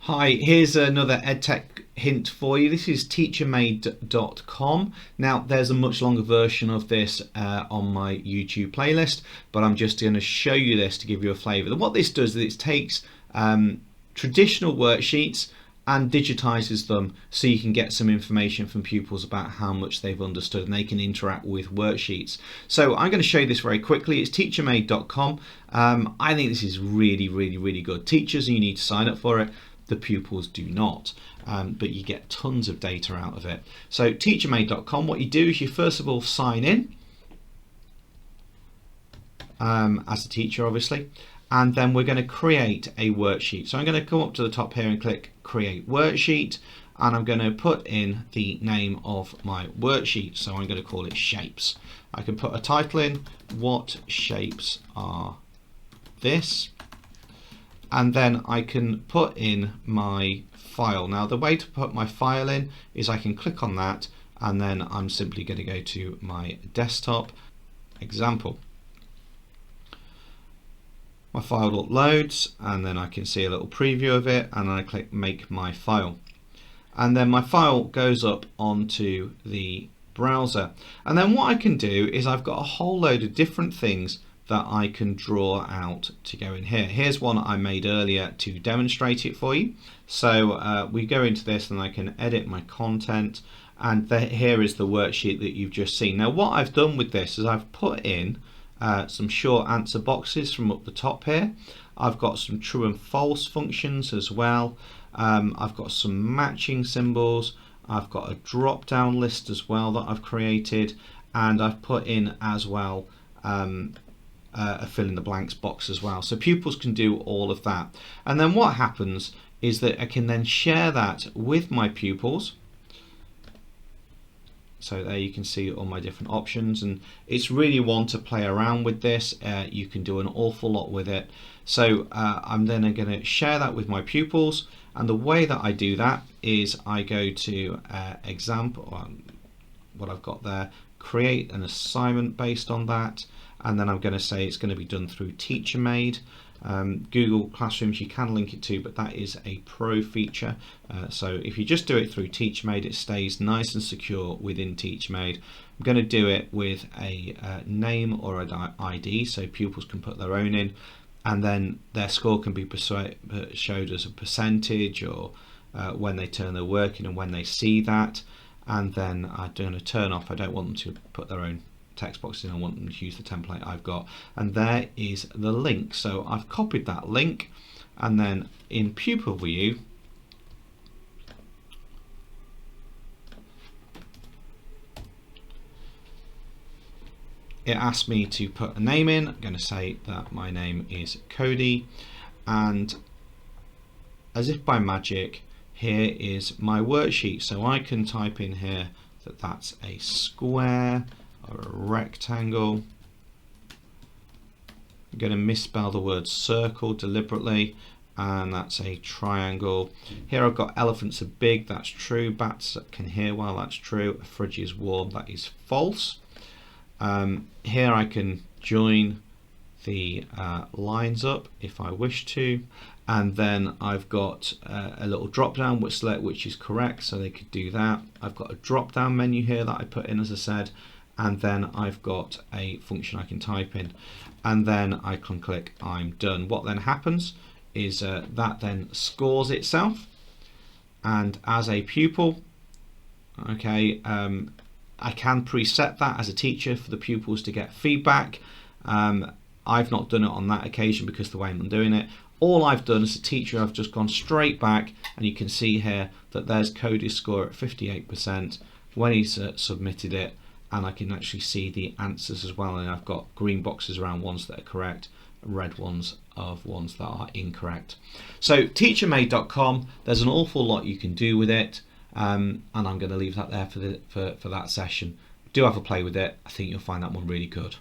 Hi, here's another EdTech hint for you. This is teachermade.com. Now, there's a much longer version of this on my YouTube playlist, but I'm just going to show you this to give you a flavour. And what this does is it takes traditional worksheets and digitizes them so you can get some information from pupils about how much they've understood and they can interact with worksheets. So I'm going to show you this very quickly. It's teachermade.com. I think this is really good. Teachers, you need to sign up for it. The pupils do not, but you get tons of data out of it. So teachermade.com, what you do is you first of all sign in as a teacher, obviously, and then we're going to create a worksheet. So I'm going to come up to the top here and click create worksheet, and I'm going to put in the name of my worksheet. So I'm going to call it shapes. I can put a title in, what shapes are this? And then I can put in my file. Now the way to put my file in is I can click on that, and then I'm simply going to go to my desktop. Example. My file uploads, and then I can see a little preview of it, and then I click make my file. And then my file goes up onto the browser. And then what I can do is I've got a whole load of different things that I can draw out to go in here. Here's one I made earlier to demonstrate it for you. So we go into this and I can edit my content, and here is the worksheet that you've just seen. Now what I've done with this is I've put in some short answer boxes from up the top here. I've got some true and false functions as well. I've got some matching symbols. I've got a drop down list as well that I've created, and I've put in as well a fill in the blanks box as well, so pupils can do all of that. And then what happens is that I can then share that with my pupils. So there you can see all my different options, and it's really one to play around with this. You can do an awful lot with it. So I'm then going to share that with my pupils, and the way that I do that is I go to example, what I've got there, create an assignment based on that, and then I'm going to say it's going to be done through TeacherMade. Google Classrooms you can link it to, but that is a pro feature. So if you just do it through TeacherMade, it stays nice and secure within TeacherMade. I'm going to do it with a name or an ID, so pupils can put their own in, and then their score can be showed as a percentage, or when they turn their work in and when they see that. And then I'm going to turn off, I don't want them to put their own text box in, I want them to use the template I've got. And there is the link. So I've copied that link, and then in Pupil View it asks me to put a name in. I'm going to say that my name is Cody, and as if by magic, here is my worksheet. So I can type in here that that's a square or a rectangle. I'm going to misspell the word circle deliberately, and that's a triangle. Here I've got elephants are big, that's true. Bats can hear well, that's true. A fridge is warm, that is false. Here I can join the lines up if I wish to, and then I've got a little drop down which select which is correct, so they could do that. I've got a drop down menu here that I put in, as I said, and then I've got a function I can type in, and then I can click I'm done. What then happens is that then scores itself, and as a pupil, okay, I can preset that as a teacher for the pupils to get feedback. I've not done it on that occasion because the way I'm doing it. All I've done as a teacher, I've just gone straight back, and you can see here that there's Cody's score at 58% when he's submitted it, and I can actually see the answers as well, and I've got green boxes around ones that are correct, red ones of ones that are incorrect. So teachermade.com, there's an awful lot you can do with it, and I'm going to leave that there for that session. Do have a play with it. I think you'll find that one really good.